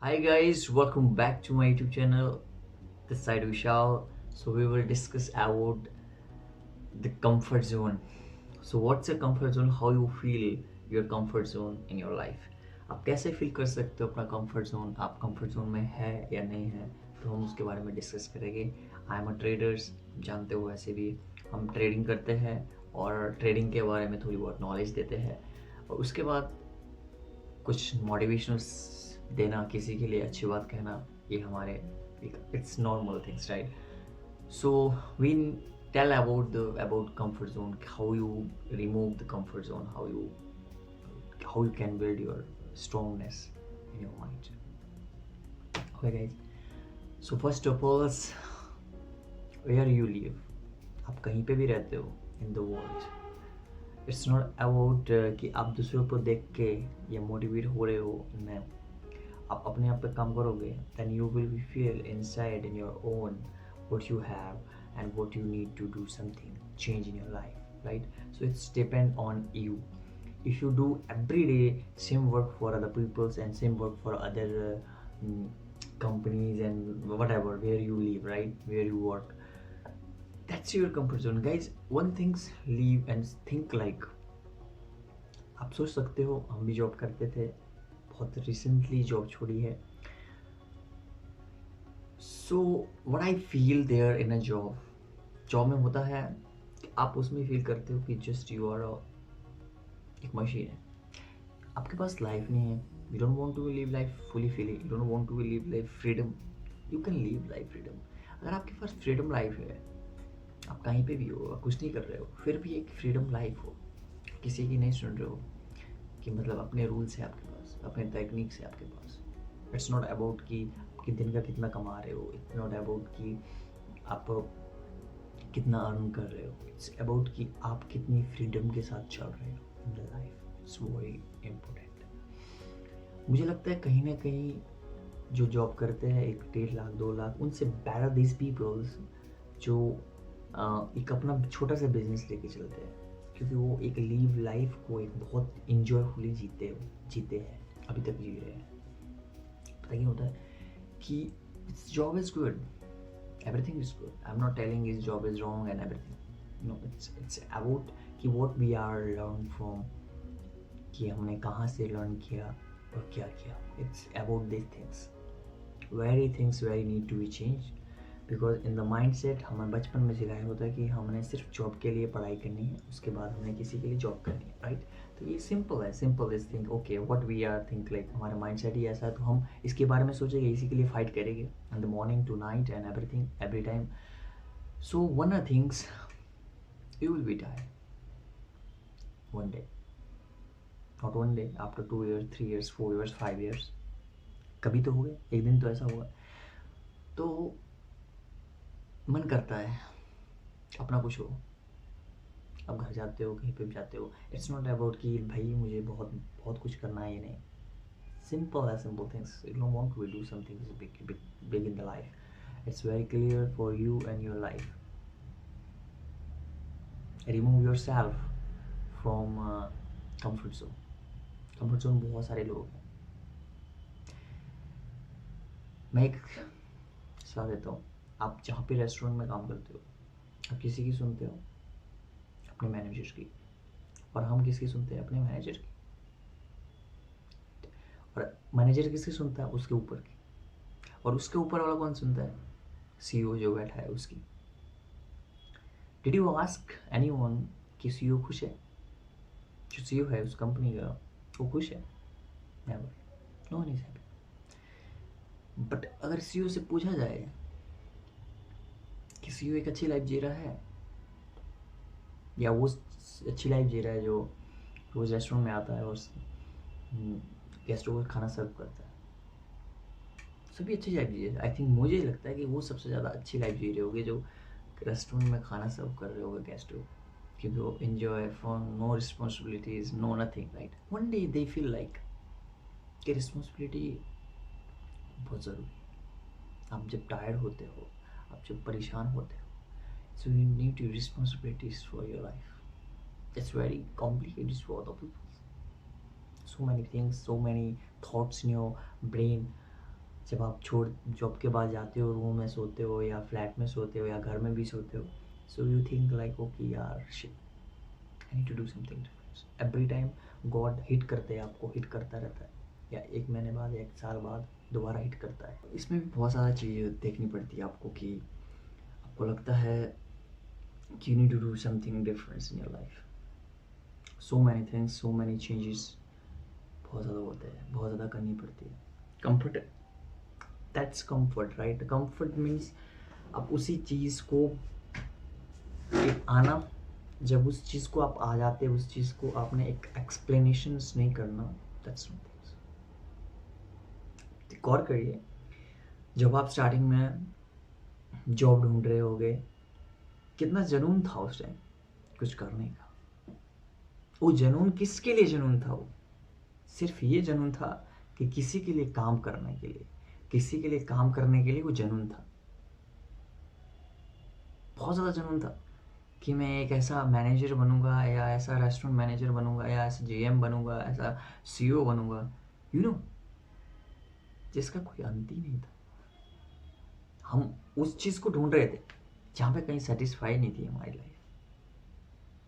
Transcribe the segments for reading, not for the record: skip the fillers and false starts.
Hi guys, welcome back to my YouTube channel. This side Vishal. So we will discuss about the comfort zone. So what's a comfort zone? How you feel your comfort zone in your life? आप कैसे feel कर सकते हो अपना comfort zone? आप comfort zone में है या नहीं है? तो हम उसके बारे में डिस्कस करेंगे। आई एम अ ट्रेडर्स, जानते हो वैसे भी हम ट्रेडिंग करते हैं और ट्रेडिंग के बारे में थोड़ी बहुत नॉलेज देते हैं और उसके बाद कुछ मोटिवेशनल देना, किसी के लिए अच्छी बात कहना, ये हमारे it's normal things, right? So we tell about comfort zone, how you remove the comfort zone, how you can build your strongness in your mind. Okay guys, so first of all, where you live, आप कहीं पे भी रहते हो in the world, it's not about कि आप दूसरों को देख के या मोटिवेट हो रहे हो। नहीं, आप अपने आप पे काम करोगे, then you will be feel inside in your own what you have and what you need to do something change in your life, right? So it's depend on you. If you do every day same work for other peoples and same work for other mm, companies and whatever where you live, right, where you work, that's your comfort zone, guys. One things live and think like, आप सोच सकते हो हम भी job करते थे, बहुत recently job छोड़ी है। So what I feel there in a job, job में होता है कि आप उसमें फील करते हो कि जस्ट यू आर एक मशीन है, आपके पास लाइफ नहीं है। You don't want to live life fully freely, you don't want to live life freedom. You can live life freedom. अगर आपके पास फ्रीडम लाइफ है, आप कहीं पे भी हो, कुछ नहीं कर रहे हो, फिर भी एक फ्रीडम लाइफ हो, किसी की नहीं सुन रहे हो, कि मतलब अपने रूल्स है आपके पास, अपने टेक्निक्स है आपके पास। इट्स नॉट अबाउट कि आपके दिन का कितना कमा रहे हो, इट्स नॉट अबाउट कि आप कितना अर्न कर रहे हो, इट्स अबाउट कि आप कितनी फ्रीडम के साथ चल रहे हो इन the life. It's very important. मुझे लगता है कहीं ना कहीं जो जॉब करते हैं 1-1.5 लाख 2 लाख, उनसे बेटर दिस पीपल्स जो एक अपना छोटा सा बिजनेस लेके चलते हैं, क्योंकि वो एक लीव लाइफ को एक बहुत इंजॉयफुली जीते हैं, अभी तक जी रहे हैं। पता क्या होता है कि job is good, everything is good. I'm not telling his job is wrong and everything. No, it's about कि what we are learn from, कि हमने कहाँ से learn किया और क्या किया. It's about these things. Very things very need to be changed. Because in the mind set हमें बचपन में सिखाया होता है कि हमने सिर्फ जॉब के लिए पढ़ाई करनी है, उसके बाद हमने किसी के लिए जॉब करनी है, राइट? तो ये सिंपल है, simple is think okay what we are think like, हमारा माइंड सेट ही ऐसा है, तो हम इसके बारे में सोचेंगे, इसी के लिए फाइट करेंगे in the morning to night and everything every time. So one are things, you will be tired one day, not one day, after 2 years 3 years 4 years 5 years, कभी तो हुए, एक दिन तो ऐसा हुआ। तो मन करता है अपना कुछ हो, आप घर जाते हो, कहीं पे भी जाते हो, इट्स नॉट अबाउट कि भाई मुझे बहुत बहुत कुछ करना है, ये नहीं। सिंपल है, simple things, you don't want to do something big in the life. It's very clear for you and your life. Remove your self from comfort zone. Comfort zone बहुत सारे लोग हैं। मैं एक सलाह देता हूँ, आप जहाँ पे रेस्टोरेंट में काम करते हो, आप किसी की सुनते हो? अपने मैनेजर की। और हम किसकी सुनते हैं? अपने मैनेजर की। और मैनेजर किसकी सुनता है? उसके ऊपर की। और उसके ऊपर वाला कौन सुनता है? सीईओ जो बैठा है उसकी। डिड यू आस्क एनीवन कि सीईओ खुश है? जो सीईओ है उस कंपनी का, वो खुश है? Never, no one is happy. But अगर सीईओ से पूछा जाए कि सीईओ एक अच्छी लाइफ जी रहा है, या वो अच्छी लाइफ जी रहा है जो रोज रेस्टोरेंट में आता है और गेस्टों को खाना सर्व करता है, सभी अच्छी लाइफ जी रहे, आई थिंक मुझे लगता है कि वो सबसे ज़्यादा अच्छी लाइफ जी रहे होगे जो रेस्टोरेंट में खाना सर्व कर रहे होगे गेस्ट को, क्योंकि वो enjoy from no responsibilities, no nothing, right? One day they feel like कि रिस्पॉन्सिबिलिटी बहुत ज़रूरी है। आप जब टायर्ड होते हो, आप जब परेशान होते हो, so you need your responsibilities for your life. It's very complicated for the people, so many things, so many thoughts in your brain, जब आप छोड़ जॉब के बाद जाते हो, रूम में सोते हो या फ्लैट में सोते हो या घर में भी सोते हो, so you think like okay यार shit, I need to do something different. Every time God hit करते हैं, आपको हिट करता रहता है, या 1 महीने बाद, 1 साल बाद दोबारा हिट करता है। इसमें भी बहुत सारा चीज़ें देखनी पड़ती है आपको, कि आपको लगता है कि you need to do something different in your life. So many things, so many changes बहुत ज़्यादा होते हैं, बहुत ज़्यादा करनी पड़ती है। Comfort, that's comfort right. Comfort means आप उसी चीज़ को एक आना, जब उस चीज़ को आप आ जाते हैं, उस चीज़ को आपने एक एक्सप्लेनेशंस नहीं करना, दैट्स समथिंग। गौर करिए, जब आप स्टार्टिंग में जॉब ढूंढ रहे होगे, कितना जुनून था उस टाइम कुछ करने का। वो जुनून किसके लिए जुनून था? वो सिर्फ ये जुनून था कि किसी के लिए काम करने के लिए, किसी के लिए काम करने के लिए वो जुनून था। बहुत ज़्यादा जुनून था कि मैं एक ऐसा मैनेजर बनूंगा, या ऐसा रेस्टोरेंट मैनेजर बनूंगा, या ऐसा जीएम बनूंगा, ऐसा सीईओ बनूंगा, यू नो, जिसका कोई अंत ही नहीं था। हम उस चीज़ को ढूंढ रहे थे जहाँ पे कहीं सेटिस्फाई नहीं थी हमारी लाइफ,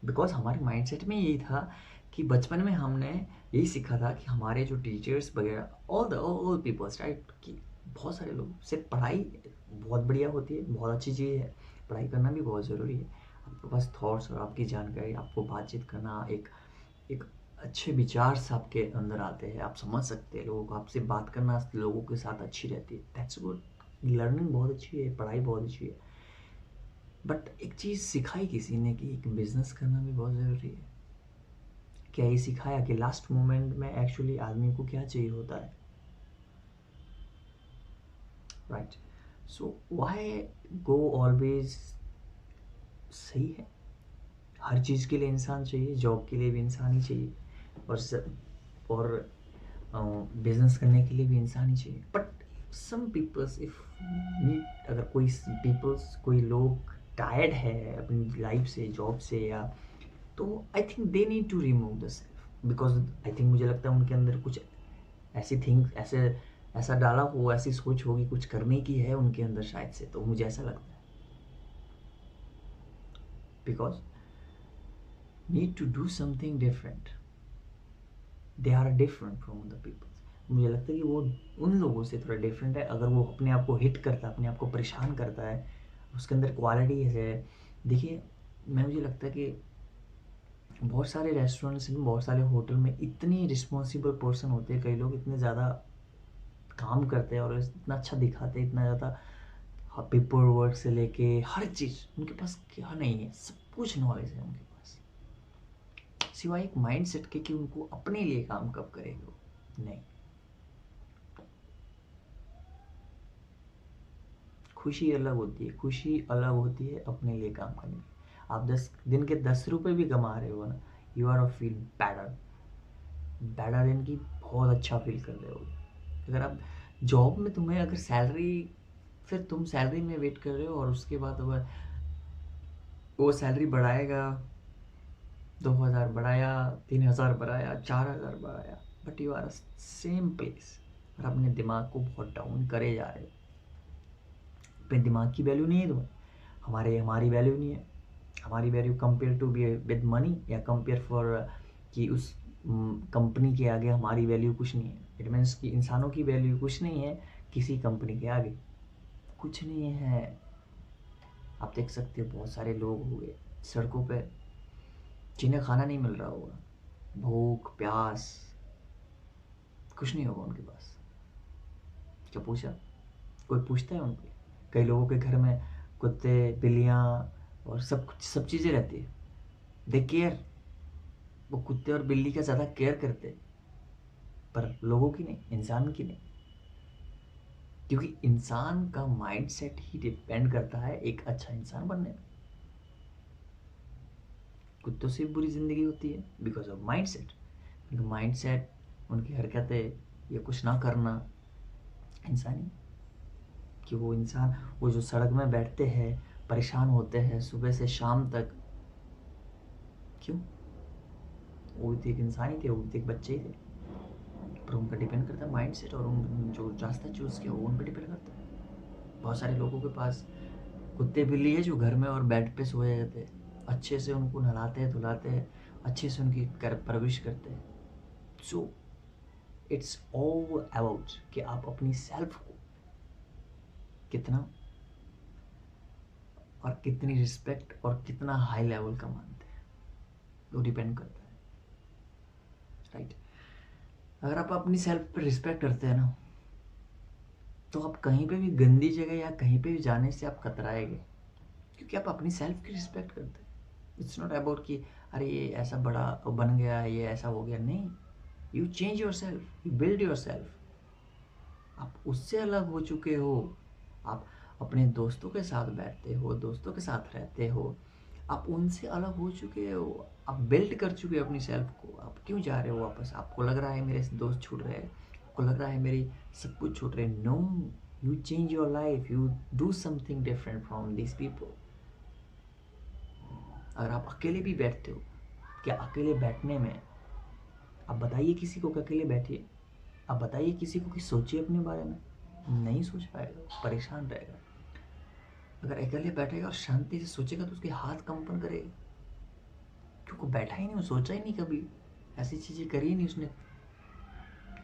बिकॉज हमारे माइंडसेट में यही था कि बचपन में हमने यही सीखा था कि हमारे जो टीचर्स वगैरह, ऑल पीपल्स राइट, कि बहुत सारे लोग, सिर्फ पढ़ाई बहुत बढ़िया होती है, बहुत अच्छी चीज़ है, पढ़ाई करना भी बहुत ज़रूरी है। आपके पास थॉट्स और आपकी जानकारी, आपको बातचीत करना, एक अच्छे विचार से आपके अंदर आते हैं, आप समझ सकते हैं लोगों को, आपसे बात करना लोगों के साथ अच्छी रहती है, दैट्स गुड। लर्निंग बहुत अच्छी है, पढ़ाई बहुत अच्छी है, बट एक चीज़ सिखाई किसी ने कि एक बिजनेस करना भी बहुत ज़रूरी है। क्या ये सिखाया कि लास्ट मोमेंट में एक्चुअली आदमी को क्या चाहिए होता है, right? So why go always, सही है, हर चीज़ के लिए इंसान चाहिए, जॉब के लिए भी इंसान ही चाहिए, और बिजनेस करने के लिए भी इंसान ही चाहिए, but some peoples if need, अगर कोई लोग टायर्ड है अपनी लाइफ से, जॉब से, या तो I think they need to remove the self, because I think, मुझे लगता है उनके अंदर कुछ ऐसी थिंग्स, ऐसा डाला हो, ऐसी सोच होगी, कुछ करने की है उनके अंदर शायद से, तो मुझे ऐसा लगता है, because need to do something different, they are different from the peoples. मुझे लगता है कि वो उन लोगों से थोड़ा डिफरेंट है। अगर वो अपने आप को हिट करता है, अपने आप को परेशान करता है, उसके अंदर क्वालिटी है। देखिए, मुझे लगता है कि बहुत सारे रेस्टोरेंट्स में, बहुत सारे होटल में इतनी रिस्पॉन्सिबल पर्सन होते हैं, कई लोग इतने ज़्यादा काम करते हैं और इतना अच्छा दिखाते हैं, इतना ज़्यादा पेपर वर्क से लेके हर चीज़ उनके पास क्या नहीं है, सब कुछ नॉलेज है उनके पास, सिवाय एक माइंड सेट के कि उनको अपने लिए काम कब करेंगे वो, नहीं। खुशी अलग होती है, खुशी अलग होती है अपने लिए काम करने की। आप 10 दिन के 10 रुपए भी कमा रहे हो ना, you are feel better, better दिन की बहुत अच्छा फील कर रहे हो। अगर आप जॉब में, तुम्हें अगर सैलरी, फिर तुम सैलरी में वेट कर रहे हो, और उसके बाद अगर वो सैलरी बढ़ाएगा, 2,000 बढ़ाया, 3,000 बढ़ाया, 4,000 बढ़ाया, but you are same place, और अपने दिमाग को बहुत डाउन करे जा रहे हो। अपने दिमाग की वैल्यू नहीं है तुम्हें, हमारी वैल्यू नहीं है। हमारी value compare to be with money, या कंपेयर फॉर कि उस कंपनी के आगे हमारी वैल्यू कुछ नहीं है। इट मीन्स कि इंसानों की वैल्यू कुछ नहीं है किसी कंपनी के आगे, कुछ नहीं है। आप देख सकते हो बहुत सारे लोग हो गए सड़कों पे, जिन्हें खाना नहीं मिल रहा होगा, भूख प्यास, कुछ नहीं होगा उनके पास। क्या पूछा? कोई पूछता है उनको? कई लोगों के घर में कुत्ते, बिल्लियाँ और सब चीज़ें रहती है, दे केयर, वो कुत्ते और बिल्ली का ज़्यादा केयर करते हैं, पर लोगों की नहीं, इंसान की नहीं, क्योंकि इंसान का माइंडसेट ही डिपेंड करता है एक अच्छा इंसान बनने में। कुत्तों से बुरी ज़िंदगी होती है बिकॉज ऑफ माइंडसेट, उनका माइंडसेट, उनकी हरकतें, ये कुछ ना करना इंसानी, कि वो इंसान, वो जो सड़क में बैठते हैं, परेशान होते हैं सुबह से शाम तक, क्यों? वो भी तो एक इंसान ही थे, वो भी तो एक बच्चे ही थे, पर उनका डिपेंड करता है माइंड सेट, और उन जो रास्ता चूज़ किया वो उन पर डिपेंड करता है। बहुत सारे लोगों के पास कुत्ते बिल्ली है जो घर में और बेड पे सोए रहते हैं, अच्छे से उनको नहलाते हैं धुलाते हैं, अच्छे से उनकी परवरिश करते हैं। सो इट्स ऑल अबाउट कि आप अपनी सेल्फ को कितना और कितनी रिस्पेक्ट और कितना हाई लेवल का मानते हैं, वो डिपेंड करता है, राइट। अगर आप अपनी सेल्फ पर रिस्पेक्ट करते हैं ना, तो आप कहीं पे भी गंदी जगह या कहीं पे भी जाने से आप कतराएंगे, क्योंकि आप अपनी सेल्फ की रिस्पेक्ट करते हैं। इट्स नॉट अबाउट कि अरे ये ऐसा बड़ा बन गया, ये ऐसा हो गया, नहीं। You change your self, you build your self. आप उससे अलग हो चुके हो, आप अपने दोस्तों के साथ बैठते हो, दोस्तों के साथ रहते हो, आप उनसे अलग हो चुके हो, आप बिल्ड कर चुके हो अपनी सेल्फ को। आप क्यों जा रहे हो वापस? आपको लग रहा है मेरे दोस्त छूट रहे हैं, आपको लग रहा है मेरी सब कुछ छूट रहे हैं। No, you change your life, you do something different from this people. अगर आप अकेले भी बैठते हो, क्या अकेले बैठने में, आप बताइए किसी को कि अकेले बैठिए, आप बताइए किसी को कि सोचिए अपने बारे में, नहीं सोच पाएगा, परेशान रहेगा। अगर अकेले बैठेगा और शांति से सोचेगा तो उसके हाथ कंपन करेगा, क्योंकि बैठा ही नहीं, वो सोचा ही नहीं कभी, ऐसी चीज़ें करी ही नहीं उसने,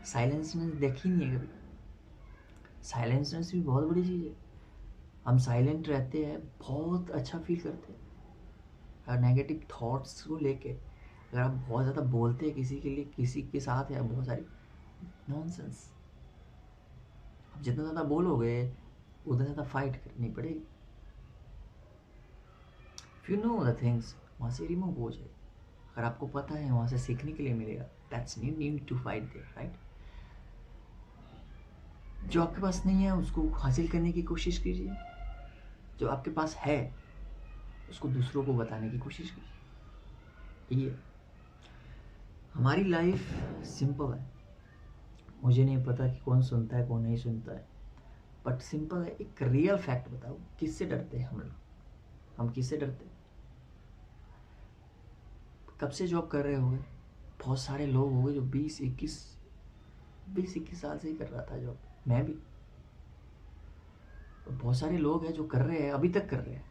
साइलेंसनेस देखी नहीं है कभी। साइलेंसनेस भी बहुत बड़ी चीज़ है। हम साइलेंट रहते हैं, बहुत अच्छा फील करते हैं। अगर नेगेटिव थॉट्स को लेके अगर आप बहुत ज़्यादा बोलते हैं किसी के लिए, किसी के साथ, या बहुत सारी नॉनसेंस, आप जितना ज़्यादा बोलोगे उतना ज़्यादा फाइट करनी पड़ेगी। If you know the things, वहाँ से रिमूव हो जाए। अगर आपको पता है वहाँ से सीखने के लिए मिलेगा, that's need to fight there, right. जो आपके पास नहीं है उसको हासिल करने की कोशिश कीजिए, जो आपके पास है उसको दूसरों को बताने की कोशिश कीजिए। ये हमारी लाइफ सिंपल है। मुझे नहीं पता कि कौन सुनता है कौन नहीं सुनता है, बट सिंपल है। एक रियल फैक्ट बताओ, किससे डरते हैं हम लोग? हम किससे डरते हैं? कब से जॉब कर रहे होंगे? बहुत सारे लोग होंगे जो 20-21 साल से ही कर रहा था जॉब, मैं भी। बहुत सारे लोग हैं जो कर रहे हैं, अभी तक कर रहे हैं।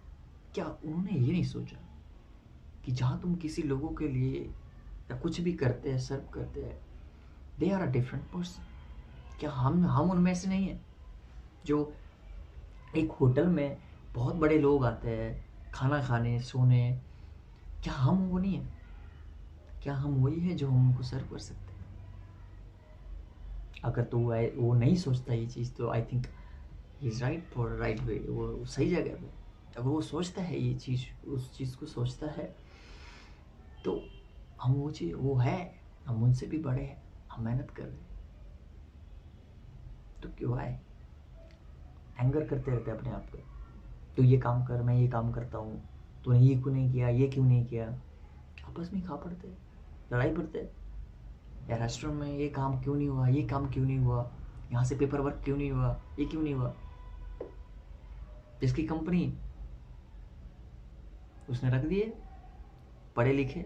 क्या उन्होंने ये नहीं सोचा कि जहाँ तुम किसी लोगों के लिए या कुछ भी करते हैं, सर्व करते हैं, they are a different person. क्या हम उनमें से नहीं है? जो एक होटल में बहुत बड़े लोग आते हैं खाना खाने, सोने, क्या हम वो नहीं है? क्या हम वही है जो हम उनको सर्व कर सकते हैं? अगर तो वो नहीं सोचता ये चीज़, तो I think he is right for right way, वो सही जगह पे। अगर वो सोचता है ये चीज़, उस चीज़ को सोचता है, तो हम वो चीज़, वो है, हम उनसे भी बड़े हैं, हम मेहनत कर रहे हैं, तो क्यों आए एंगर करते रहते अपने आप को? तू ये काम कर, मैं ये काम करता हूँ, तूने ये क्यों नहीं किया, ये क्यों नहीं किया? आपस में खा पड़ते, लड़ाई पड़ते, या रेस्टोरेंट में ये काम क्यों नहीं हुआ, ये काम क्यों नहीं हुआ, यहाँ से पेपर वर्क क्यों नहीं हुआ, ये क्यों नहीं हुआ? जिसकी कंपनी उसने रख दिए पढ़े लिखे,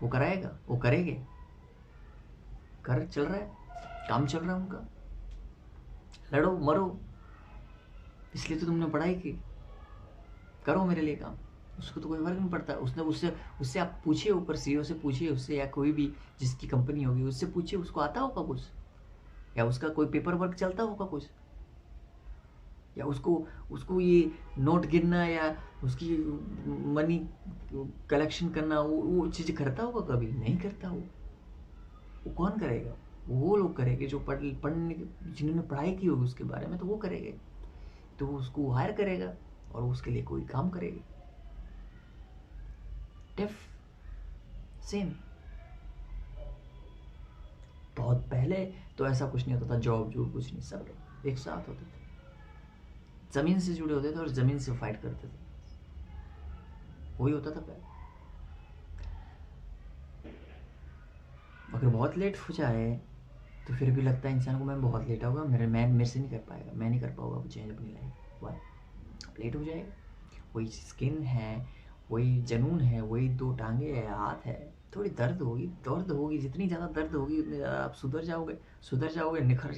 वो कराएगा, वो करेंगे, घर चल रहा है, काम चल रहा है उनका, लड़ो मरो, इसलिए तो तुमने पढ़ाई की, करो मेरे लिए काम। उसको तो कोई फर्क नहीं पड़ता। उसने उससे उससे आप पूछिए, ऊपर सीईओ से पूछिए, उससे या कोई भी जिसकी कंपनी होगी उससे पूछिए, उसको आता होगा कुछ, या उसका कोई पेपर वर्क चलता होगा कुछ, या उसको उसको ये नोट गिनना या उसकी मनी कलेक्शन करना, वो चीज़ें करता होगा? कभी नहीं करता। वो कौन करेगा? वो लोग करेंगे जो पढ़ने, जिन्होंने पढ़ाई की होगी उसके बारे में, तो वो करेंगे, तो वो उसको हायर करेगा और उसके लिए कोई काम करेगी। डेफ सेम। बहुत पहले तो ऐसा कुछ नहीं होता था, जॉब जॉब कुछ नहीं, सब एक साथ होते थे, ज़मीन से जुड़े होते थे और ज़मीन से फाइट करते थे, वही होता था पहले। अगर बहुत लेट हो जाए तो फिर भी लगता है इंसान को, मैं बहुत लेट होगा, मेरे से नहीं कर पाएगा, मैं नहीं कर पाऊंगा वो चेंज अपनी लाइफ। वाई? अब लेट हो जाएगा, वही स्किन है, वही जुनून है, वही दो टांगे है, हाथ है, थोड़ी दर्द होगी, जितनी ज़्यादा दर्द होगी उतनी ज़्यादा आप सुधर जाओगे, निखर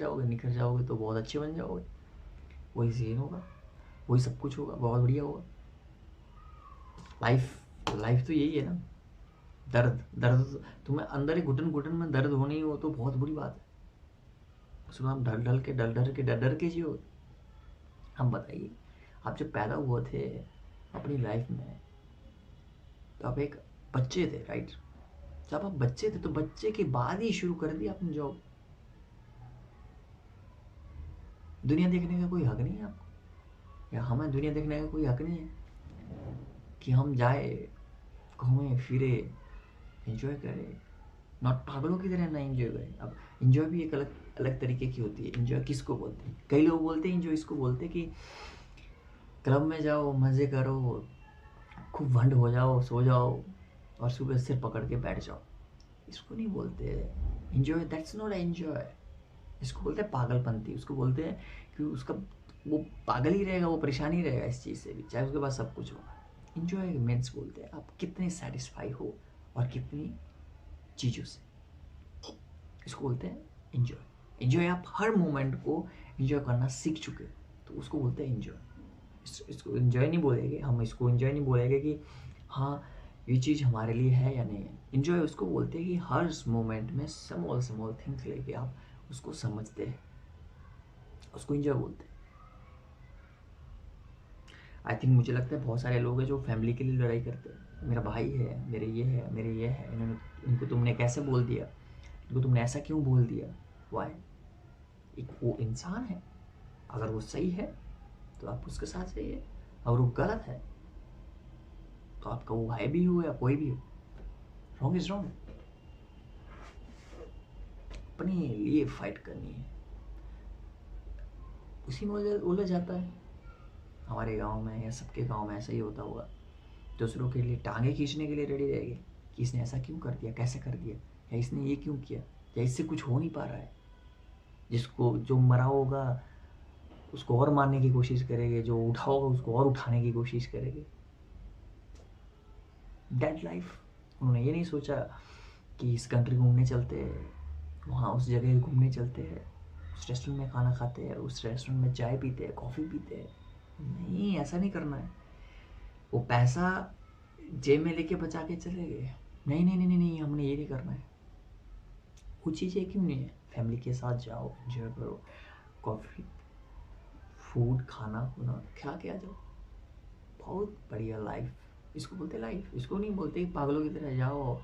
जाओगे तो बहुत अच्छे बन जाओगे। वही सीन होगा, वही सब कुछ होगा, बहुत बढ़िया होगा। लाइफ लाइफ तो यही है ना, दर्द तुम्हें अंदर ही घुटन घुटन में दर्द होनी हो तो बहुत बुरी बात है। उसमें आप डर के जियो। हम बताइए, आप जब पैदा हुए थे अपनी लाइफ में तो आप एक बच्चे थे, राइट? जब आप बच्चे थे तो बच्चे के बाद ही शुरू कर दिया आपने जॉब। दुनिया देखने का कोई हक नहीं है आपको, या हमें दुनिया देखने का कोई हक नहीं है कि हम जाए, घूमें फिरे, एंजॉय करें। नॉट पागलों की तरह ना एंजॉय करें। अब एंजॉय भी एक अलग अलग तरीके की होती है। एंजॉय किसको बोलते हैं? कई लोग बोलते हैं एंजॉय इसको बोलते हैं कि क्लब में जाओ, मज़े करो, खूब भंड हो जाओ, सो जाओ और सुबह सिर पकड़ के बैठ जाओ। इसको नहीं बोलते एंजॉय, दैट्स नॉट एंजॉय। इसको बोलते हैं पागलपंती। उसको बोलते हैं कि उसका वो पागल ही रहेगा, वो परेशान ही रहेगा इस चीज़ से भी, चाहे उसके पास सब कुछ होगा। एंजॉय मीन्स बोलते हैं आप कितने सेटिस्फाई हो और कितनी चीज़ों से, इसको बोलते हैं एंजॉय। एंजॉय आप हर मोमेंट को एंजॉय करना सीख चुके हो तो उसको बोलते हैं एंजॉय। इसको एंजॉय नहीं बोलेंगे हम, इसको एंजॉय नहीं बोलेंगे कि हाँ ये चीज़ हमारे लिए है या नहीं है। एंजॉय उसको बोलते हैं कि हर मोमेंट में स्मॉल स्मॉल थिंग्स लेके आप उसको समझते हैं, उसको एंजॉय बोलते हैं। आई थिंक मुझे लगता है बहुत सारे लोग हैं जो फैमिली के लिए लड़ाई करते हैं। मेरा भाई है, मेरे ये है, इन्होंने, इनको तुमने कैसे बोल दिया, इनको तुमने ऐसा क्यों बोल दिया, वाई? एक वो इंसान है, अगर वो सही है तो आप उसके साथ सही है, अगर वो गलत है तो आपका वो भाई भी हो या कोई भी हो, रॉन्ग इज रॉन्ग। अपने लिए फाइट करनी है, उसी में उलझ जाता है। हमारे गांव में या सबके गांव में ऐसा ही होता होगा, दूसरों के लिए टांगे खींचने के लिए रेडी रहेंगे कि इसने ऐसा क्यों कर दिया, कैसे कर दिया, या इसने ये क्यों किया, या इससे कुछ हो नहीं पा रहा है। जिसको जो मरा होगा उसको और मारने की कोशिश करेंगे, जो उठा होगा उसको और उठाने की कोशिश करेंगे। Dead life. उन्होंने ये नहीं सोचा कि इस कंट्री घूमने चलते हैं, वहाँ उस जगह घूमने चलते हैं, उस रेस्टोरेंट में खाना खाते हैं, उस रेस्टोरेंट में चाय पीते हैं, कॉफ़ी पीते हैं। नहीं, ऐसा नहीं करना है। वो पैसा जेब में लेके बचा के चले गए। नहीं नहीं नहीं नहीं नहीं, हमने ये नहीं करना है। वो चीज़ें क्यों नहीं है? फैमिली के साथ जाओ, एंजॉय करो, कॉफ़ी, फूड, खाना खुना खा के आ जाओ, बहुत बढ़िया लाइफ। इसको बोलते लाइफ, इसको नहीं बोलते पागलों की तरह जाओ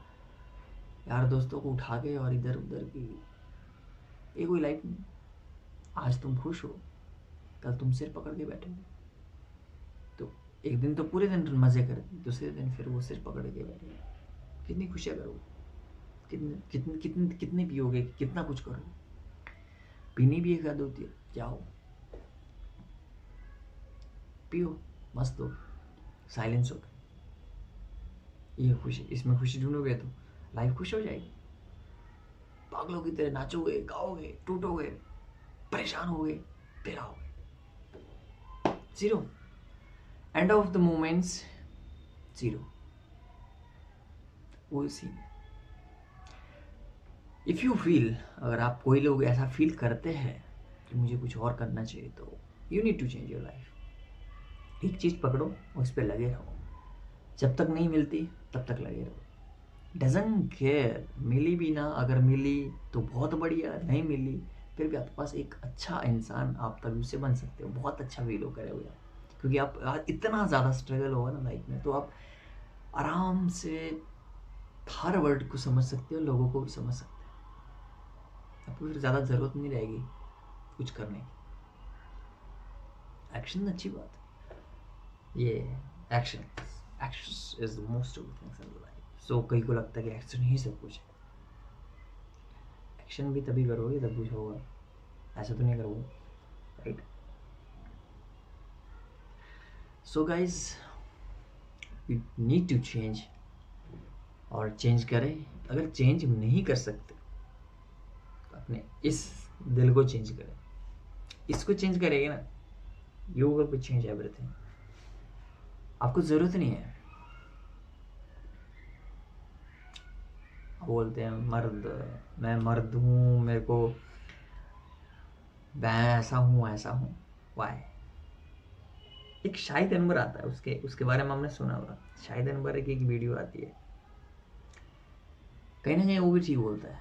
यार दोस्तों को उठा के और इधर उधर की। ये कोई लाइफ नहीं। आज तुम खुश हो, कल तुम सिर पकड़ के बैठोगे, तो एक दिन तो पूरे दिन मज़े कर, दूसरे दिन फिर वो सिर पकड़ के बैठेगा। कितनी खुशियाँ करोगे, कितने कितने कितने कितने पियोगे, कितना कुछ करोगे। पीनी भी एक हद होती है, जाओ पियो, मस्त हो, साइलेंस हो। ये खुशी, इसमें खुशी ढूंढोगे तो लाइफ खुश हो जाएगी। पागलों की तरह नाचोगे, गाओगे, टूटोगे, परेशान होगे, फिर आओगे, zero, end of the moments zero. वो सीन है। इफ़ यू फील, अगर आप कोई लोग ऐसा फील करते हैं कि मुझे कुछ और करना चाहिए, तो you need to change your life. एक चीज़ पकड़ो, उस पर लगे रहो, जब तक नहीं मिलती तब तक लगे रहो। डजंट केयर, मिली भी ना, अगर मिली तो बहुत बढ़िया, नहीं मिली फिर भी आपके पास एक अच्छा इंसान आप तभी उससे बन सकते हो। बहुत अच्छा फील हो करोगे आप, क्योंकि आप इतना ज़्यादा स्ट्रगल होगा ना लाइफ में, तो आप आराम से हर वर्ड को समझ सकते हो, लोगों को भी समझ सकते हो। आपको फिर ज़्यादा ज़रूरत नहीं रहेगी कुछ करने की। एक्शन अच्छी बात है, ये action action is the most of things in life. So कई को लगता है कि एक्शन ही सब कुछ है। एक्शन भी तभी करोगे तब कुछ होगा, ऐसा तो नहीं करोगे, right? So guys, we need to change, और चेंज करें। अगर चेंज नहीं कर सकते तो अपने इस दिल को चेंज करें। इसको चेंज करेंगे ना, यू विल चेंज एवरीथिंग। आपको ज़रूरत नहीं है बोलते हैं मर्द, मैं मर्द हूँ, मेरे को मैं ऐसा हूँ ऐसा हूँ। वाई? एक शाहिद अनवर आता है, उसके बारे में हमने सुना होगा। शाहिद अनवर की एक वीडियो आती है, कहीं ना कहीं वो भी ठीक बोलता है,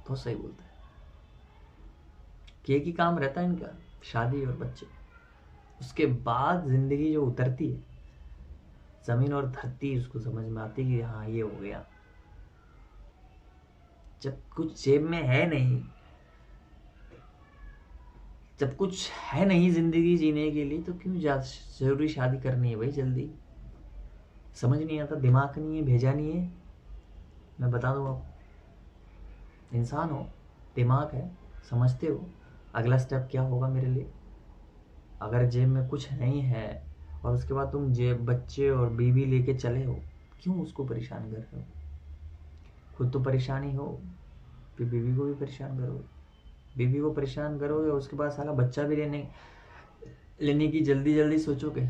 बहुत सही बोलता है कि एक ही काम रहता है इनका, शादी और बच्चे। उसके बाद जिंदगी जो उतरती है, जमीन और धरती उसको समझ में आती है कि हाँ ये हो गया। जब कुछ जेब में है नहीं, जब कुछ है नहीं जिंदगी जीने के लिए, तो क्यों जरूरी शादी करनी है भाई जल्दी? समझ नहीं आता, दिमाग नहीं है, भेजा नहीं है। मैं बता दूँ आप, इंसान हो, दिमाग है, समझते हो अगला स्टेप क्या होगा मेरे लिए। अगर जेब में कुछ नहीं है और उसके बाद तुम जेब बच्चे और बीवी लेके चले हो, क्यों उसको परेशान कर रहे हो? खुद तो परेशानी हो, फिर बीवी को भी परेशान करोगे। बीवी को परेशान करोगे, उसके बाद साला बच्चा भी लेने लेने की जल्दी जल्दी सोचोगे।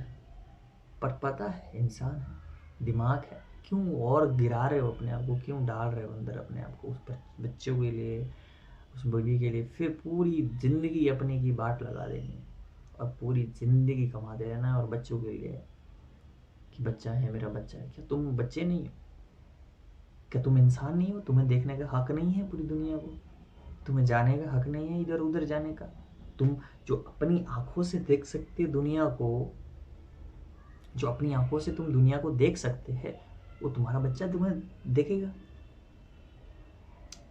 पर पता है इंसान है, दिमाग है, क्यों और गिरा रहे हो अपने आप को? क्यों डाल रहे हो अंदर अपने आप को उस बच्चों के लिए, उस बीवी के लिए? फिर पूरी ज़िंदगी अपने की बाट लगा देनी है और पूरी ज़िंदगी कमाते रहना है और बच्चों के लिए कि बच्चा है, मेरा बच्चा है। क्या तुम बच्चे नहीं हो? क्या तुम इंसान नहीं हो? तुम्हें देखने का हक नहीं है पूरी दुनिया को? तुम्हें जाने का हक नहीं है इधर उधर जाने का? तुम जो अपनी आंखों से देख सकते हो दुनिया को, जो अपनी आंखों से तुम दुनिया को देख सकते हैं, वो तुम्हारा बच्चा तुम्हें देखेगा।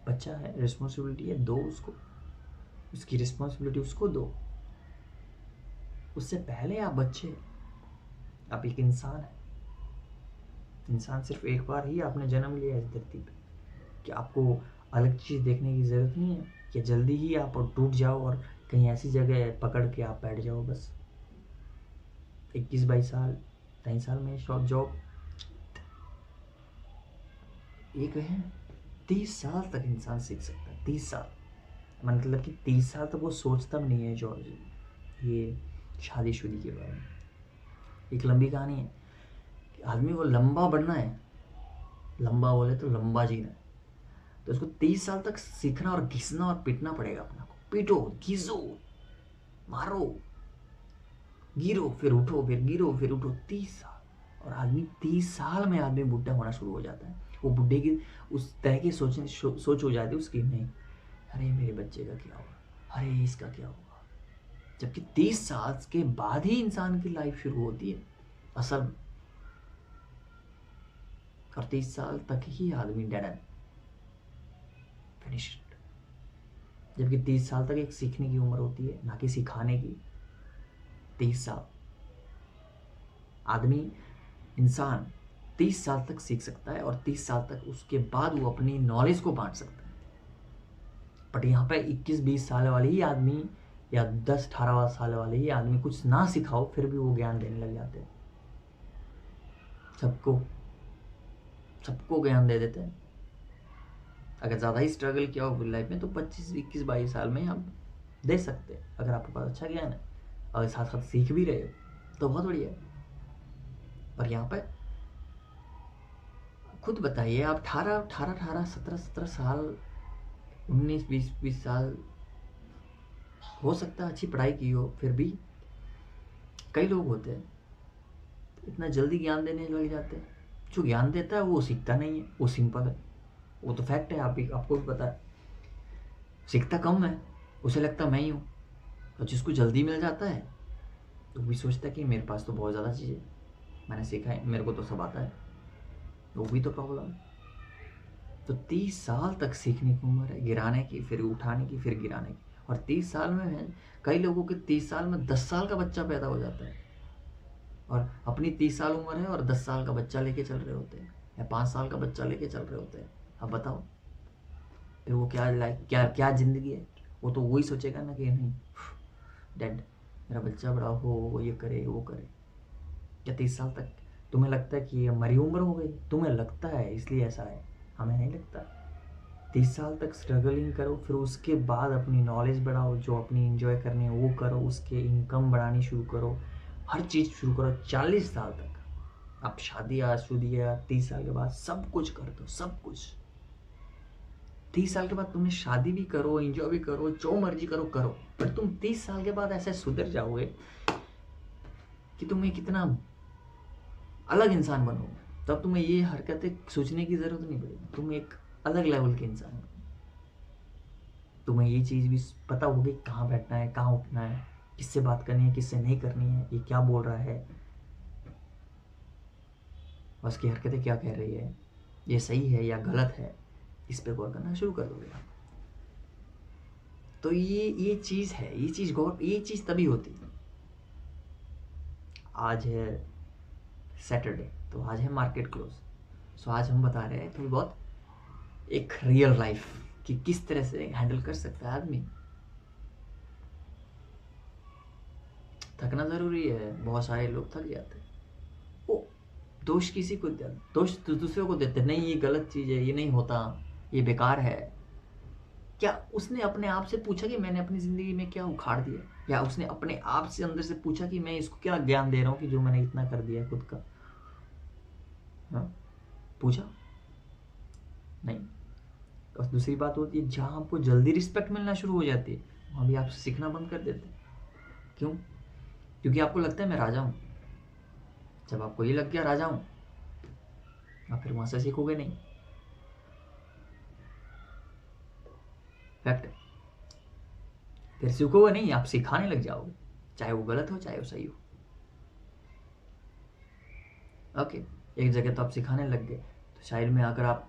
बच्चा है, रिस्पॉन्सिबिलिटी है, दो उसको, उसकी रिस्पॉन्सिबिलिटी उसको दो। उससे पहले आप बच्चे, आप एक इंसान है। इंसान सिर्फ एक बार ही आपने जन्म लिया इस धरती पे, कि आपको अलग चीज़ देखने की ज़रूरत नहीं है कि जल्दी ही आप टूट जाओ और कहीं ऐसी जगह पकड़ के आप बैठ जाओ बस। 21-22 साल, 23 साल में शॉप जॉब, एक है 30 साल तक इंसान सीख सकता है। 30 साल मतलब कि 30 साल तक वो सोचता भी नहीं है जो ये शादीशुदी के बारे में। एक लंबी कहानी है कि आदमी को लंबा बढ़ना है, लंबा बोले तो लंबा जीना है, तो उसको 30 साल तक सीखना और घिसना और पीटना पड़ेगा अपना को। पीटो, घिसो, मारो, गिरो फिर उठो, फिर गिरो फिर उठो। 30 साल। और आदमी 30 साल में आदमी बुढ़ा होना शुरू हो जाता है। वो बुढ़े की उस तरह की सोच हो जाती है उसकी, नहीं अरे मेरे बच्चे का क्या होगा, अरे इसका क्या होगा। जबकि 30 साल के बाद ही इंसान की लाइफ शुरू होती है असल में। और 30 साल तक ही आदमी डेड एंड फिनिश्ड। जबकि 30 साल तक एक सीखने की उम्र होती है, ना कि सिखाने की। 30 साल आदमी, इंसान 30 साल तक सीख सकता है और 30 साल तक उसके बाद वो अपनी नॉलेज को बांट सकता है। बट यहाँ पे 21-20 साल वाले ही आदमी या 10-18 साल वाले ही आदमी कुछ ना सिखाओ फिर भी वो ज्ञान देने लग जाते हैं। सबको सबको ज्ञान दे देते हैं। अगर ज़्यादा ही स्ट्रगल किया हो लाइफ में तो 25-21-22 साल में आप दे सकते हैं, अगर आपके पास अच्छा ज्ञान है और साथ साथ सीख भी रहे हो तो बहुत बढ़िया है। पर यहाँ पर खुद बताइए, आप 17 साल, 19-20 साल, हो सकता है अच्छी पढ़ाई की हो, फिर भी कई लोग होते हैं इतना जल्दी ज्ञान देने लग जाते हैं। जो ज्ञान देता है वो सीखता नहीं है, वो सिंपल है, वो तो फैक्ट है, आपको भी पता है। सीखता कम है, उसे लगता मैं ही हूँ। और जिसको जल्दी मिल जाता है तो भी सोचता है कि मेरे पास तो बहुत ज़्यादा चीज़ें मैंने सीखा है, मेरे को तो सब आता है। वो भी तो प्रॉब्लम है। तो 30 साल तक सीखने की उम्र है, गिराने की, फिर उठाने की, फिर गिराने की। और 30 साल में है, कई लोगों के 30 साल में 10 साल का बच्चा पैदा हो जाता है, और अपनी 30 साल उम्र है और 10 साल का बच्चा लेके चल रहे होते हैं, या 5 साल का बच्चा लेके चल रहे होते हैं। अब बताओ फिर वो क्या लाइफ, क्या क्या ज़िंदगी है? वो तो वही सोचेगा ना कि नहीं डैड मेरा बच्चा बड़ा हो, वो ये करे वो करे। क्या 30 साल तक तुम्हें लगता है कि ये हमारी उम्र हो गई? तुम्हें लगता है इसलिए ऐसा है, हमें नहीं लगता। 30 साल तक स्ट्रगलिंग करो, फिर उसके बाद अपनी नॉलेज बढ़ाओ, जो अपनी इंजॉय करनी है वो करो, उसके इनकम बढ़ानी शुरू करो, हर चीज़ शुरू करो 40 साल तक। आप शादी शुदी या 30 साल के बाद सब कुछ कर दो, सब कुछ। 30 साल के बाद तुमने शादी भी करो, एंजॉय भी करो, जो मर्जी करो करो, पर तुम 30 साल के बाद ऐसे सुधर जाओगे कि तुम्हें कितना अलग इंसान बनोगे। तब तुम्हें ये हरकतें सोचने की जरूरत नहीं पड़ेगी, तुम एक अलग लेवल के इंसान हो। तुम्हें ये चीज़ भी पता होगी कहाँ बैठना है, कहाँ उठना है, किससे बात करनी है, किससे नहीं करनी है, ये क्या बोल रहा है, और उसकी हरकतें क्या कह रही है, ये सही है या गलत है, इस पे गौर करना शुरू कर दोगे आप। तो ये चीज़ है, ये चीज़ तभी होती है। आज है सैटरडे, तो आज है मार्केट क्लोज। सो आज हम बता रहे हैं थोड़ी बहुत एक रियल लाइफ कि किस तरह से हैंडल कर सकता है आदमी। थकना ज़रूरी है, बहुत सारे लोग थक जाते हैं। वो दोष किसी को देते, दोष दूसरे को देते, नहीं ये गलत चीज़ है, ये नहीं होता, ये बेकार है। क्या उसने अपने आप से पूछा कि मैंने अपनी ज़िंदगी में क्या उखाड़ दिया, या उसने अपने आप से अंदर से पूछा कि मैं इसको क्या ज्ञान दे रहा हूँ कि जो मैंने इतना कर दिया है खुद का? हाँ, पूछा नहीं। और दूसरी बात होती है, जहाँ आपको जल्दी रिस्पेक्ट मिलना शुरू हो जाती है, वहाँ भी आप सीखना बंद कर देते हैं। क्यों? क्योंकि आपको लगता है मैं राजा हूँ। जब आपको ये लग गया राजा हूँ, आप फिर वहाँ से सीखोगे नहीं। फैक्ट है, फिर सीखोगे नहीं, आप सिखाने लग जाओगे, चाहे वो गलत हो चाहे वो सही हो। ओके, एक जगह तो आप सिखाने लग गए, तो शायद में अगर आप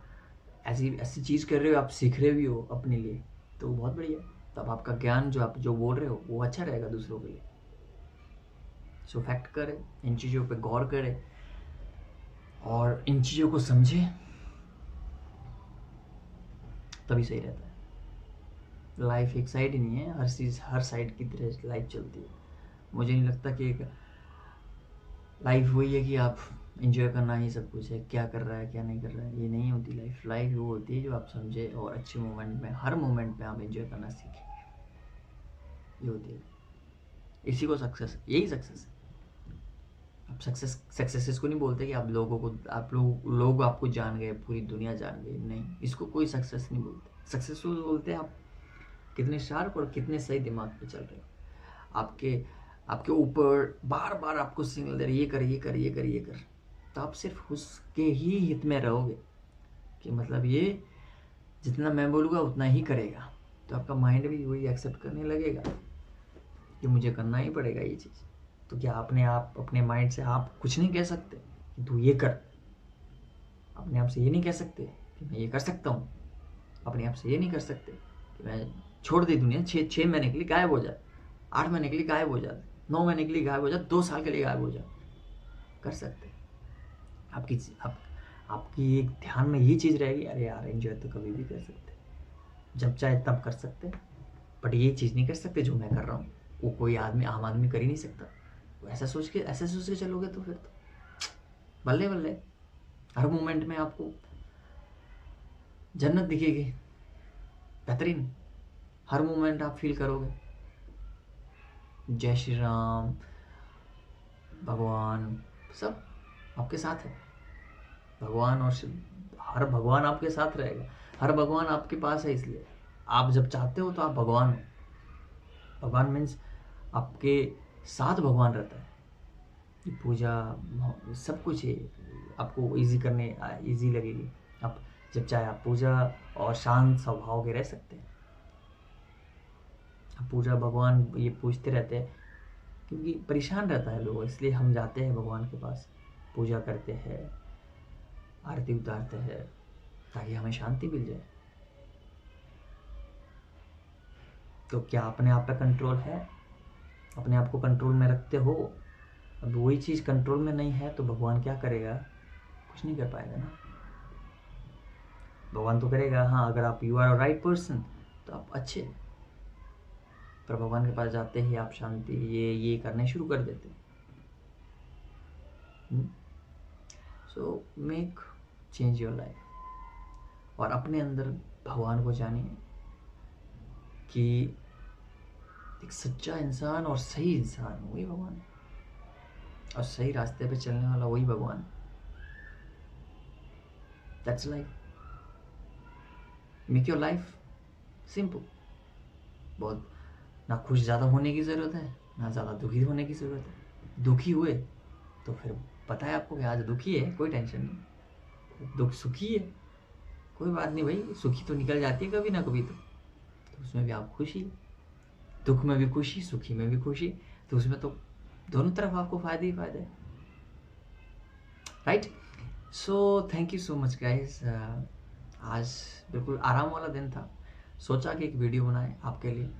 ऐसी ऐसी चीज़ कर रहे हो, आप सीख रहे भी हो अपने लिए, तो बहुत बढ़िया। तब आपका ज्ञान जो आप जो बोल रहे हो वो अच्छा रहेगा दूसरों के लिए। सो फैक्ट करें, इन चीज़ों पे गौर करें और इन चीज़ों को समझें, तभी सही रहता है। लाइफ एक साइड ही नहीं है, हर चीज़ हर साइड की तरह लाइफ चलती है। मुझे नहीं लगता कि एक लाइफ वही है कि आप इंजॉय करना ही सब कुछ है, क्या कर रहा है क्या नहीं कर रहा है, ये नहीं होती लाइफ। लाइफ वो होती है जो आप समझे और अच्छे मोमेंट में, हर मोमेंट में आप इंजॉय करना सीखें, ये होती है। इसी को सक्सेस, यही सक्सेस है। आप सक्सेस इसको नहीं बोलते कि आप लोगों को, आप लोग आपको जान गए, पूरी दुनिया जान गई, नहीं, इसको कोई सक्सेस नहीं बोलते। सक्सेसफुल बोलते हैं आप कितने शार्प और कितने सही दिमाग पे चल रहे हो। आपके ऊपर बार बार आपको सिग्नल दे रहे, ये कर ये कर ये कर ये कर, तो आप सिर्फ उसके ही हित में रहोगे कि मतलब ये जितना मैं बोलूँगा उतना ही करेगा, तो आपका माइंड भी वही एक्सेप्ट करने लगेगा कि मुझे करना ही पड़ेगा ये चीज़। तो क्या आप अपने माइंड से आप कुछ नहीं कह सकते कि तू ये कर? अपने आप से ये नहीं कह सकते कि मैं ये कर सकता हूँ। अपने आप से ये नहीं कर सकते कि मैं छोड़ दी दुनिया, 6 महीने के लिए गायब हो जाए, 8 महीने के लिए गायब हो जाए, 9 महीने के लिए गायब हो जाए, 2 साल के लिए गायब हो जाए। कर सकते। आपकी एक ध्यान में ये चीज़ रहेगी, अरे यार एंजॉय तो कभी भी कर सकते, जब चाहे तब कर सकते, बट ये चीज़ नहीं कर सकते जो मैं कर रहा हूँ, वो कोई आदमी, आम आदमी कर ही नहीं सकता। तो ऐसा सोच के चलोगे तो फिर तो बल्ले बल्ले, हर मोमेंट में आपको जन्नत दिखेगी, बेहतरीन, हर मोमेंट आप फील करोगे जय श्री राम, भगवान सब आपके साथ है। भगवान और हर भगवान आपके साथ रहेगा, हर भगवान आपके पास है, इसलिए आप जब चाहते हो तो आप भगवान हो। भगवान मीन्स आपके साथ भगवान रहता है। ये पूजा सब कुछ है, आपको इजी लगेगी। आप जब चाहे आप पूजा और शांत स्वभाव के रह सकते हैं। पूजा भगवान ये पूछते रहते हैं क्योंकि परेशान रहता है लोग, इसलिए हम जाते हैं भगवान के पास, पूजा करते हैं, आरती उतारते हैं, ताकि हमें शांति मिल जाए। तो क्या अपने आप पे कंट्रोल है? अपने आप को कंट्रोल में रखते हो? अब वही चीज़ कंट्रोल में नहीं है तो भगवान क्या करेगा? कुछ नहीं कर पाएगा ना। भगवान तो करेगा, हाँ, अगर आप यू आर राइट पर्सन तो आप अच्छे, पर भगवान के पास जाते ही आप शांति ये करने शुरू कर देते। So make change your life और अपने अंदर भगवान को जानिए कि एक सच्चा इंसान और सही इंसान वही भगवान है, और सही रास्ते पे चलने वाला वही भगवान है। That's life. Make your life simple. बहुत ना खुश ज़्यादा होने की ज़रूरत है, ना ज़्यादा दुखी होने की ज़रूरत है। दुखी हुए तो फिर पता है आपको कि आज दुखी है, कोई टेंशन नहीं। दुख सुखी है, कोई बात नहीं भाई, सुखी तो निकल जाती है कभी ना कभी तो उसमें भी आप खुशी। दुख में भी खुशी, सुखी में भी खुशी, तो उसमें तो दोनों तरफ आपको फायदे ही फायदे हैं, right. So thank you so much guys. आज बिल्कुल आराम वाला दिन था, सोचा कि एक वीडियो बनाए आपके लिए।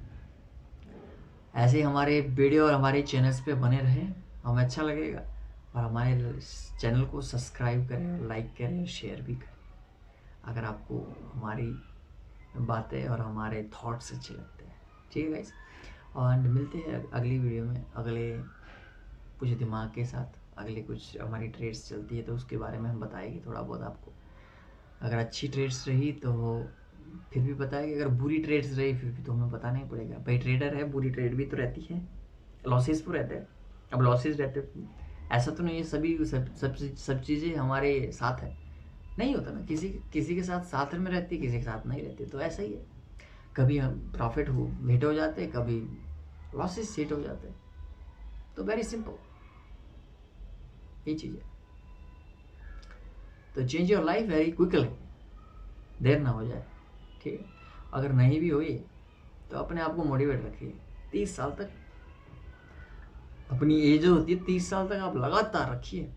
ऐसे ही हमारे वीडियो और हमारे चैनल्स पे बने रहें, हमें अच्छा लगेगा। और हमारे चैनल को सब्सक्राइब करें, लाइक करें, शेयर भी करें अगर आपको हमारी बातें और हमारे थॉट्स अच्छे लगते हैं। ठीक है गाइस, और मिलते हैं अगली वीडियो में अगले कुछ दिमाग के साथ। अगले कुछ हमारी ट्रेड्स चलती है तो उसके बारे में हम बताएंगे थोड़ा बहुत आपको। अगर अच्छी ट्रेड्स रही तो फिर भी बताएंगे, अगर बुरी ट्रेड्स रही फिर भी तो हमें बताना ही पड़ेगा भाई। ट्रेडर है, बुरी ट्रेड भी तो रहती है, लॉसेस तो रहते हैं। अब लॉसेस रहते, ऐसा तो नहीं है सभी सब चीज़ें हमारे साथ है, नहीं होता ना। किसी किसी के साथ साथ में रहती, किसी के साथ नहीं रहती, तो ऐसा ही है। कभी हम प्रॉफिट हिट हो जाते, कभी लॉसेस हिट हो जाते, तो वेरी सिंपल ये चीज़ है। तो change your life very quickly, देर ना हो जाए, ठीक है। अगर नहीं भी हुई तो अपने आप को मोटिवेट रखिए। 30 साल तक अपनी एज जो होती है, 30 साल तक आप लगातार रखिए,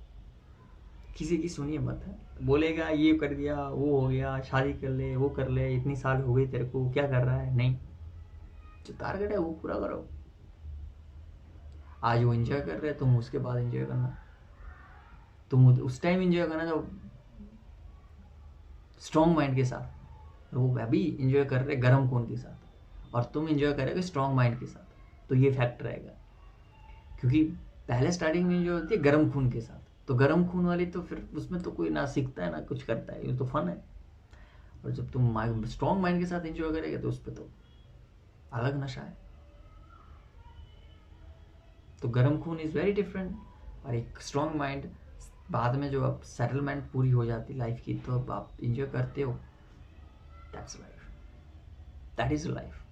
किसी की सुनिए मत। है बोलेगा ये कर दिया, वो हो गया, शादी कर ले, वो कर ले, इतनी साल हो गई तेरे को, क्या कर रहा है, नहीं। जो टारगेट है वो पूरा करो। आज वो एंजॉय कर रहे, तुम उसके बाद एंजॉय करना। तुम उस टाइम एंजॉय करना जब स्ट्रॉन्ग माइंड के साथ, वो अभी एंजॉय कर रहे गर्म खून के साथ, और तुम एंजॉय करोगे स्ट्रॉन्ग माइंड के साथ, तो ये फैक्ट रहेगा। क्योंकि पहले स्टार्टिंग में जो होती है गर्म खून के साथ, तो गर्म खून वाली तो फिर उसमें तो कोई ना सीखता है ना कुछ करता है, ये तो फन है। और जब तुम स्ट्रॉन्ग माइंड के साथ एंजॉय करेंगे तो उस पर तो अलग नशा है। तो गर्म खून इज़ वेरी डिफरेंट, और एक स्ट्रॉन्ग माइंड। बाद में जो अब सेटलमेंट पूरी हो जाती लाइफ की, तो अब आप इंजॉय करते हो। That's life, that is life.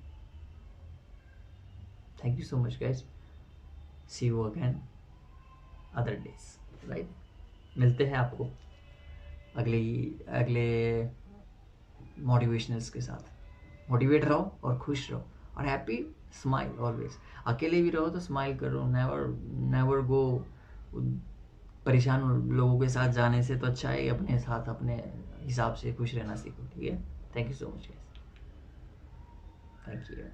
Thank you so much guys, see you again other days, right. मिलते हैं आपको अगले अगले मोटिवेशनल्स के साथ। मोटिवेट रहो और खुश रहो और हैप्पी, स्माइल ऑलवेज। अकेले भी रहो तो स्माइल करो, नेवर नेवर गो परेशान लोगों के साथ जाने से। तो अच्छा है अपने साथ अपने हिसाब से खुश रहना सीखो, ठीक है। Thank you so much guys, thank you.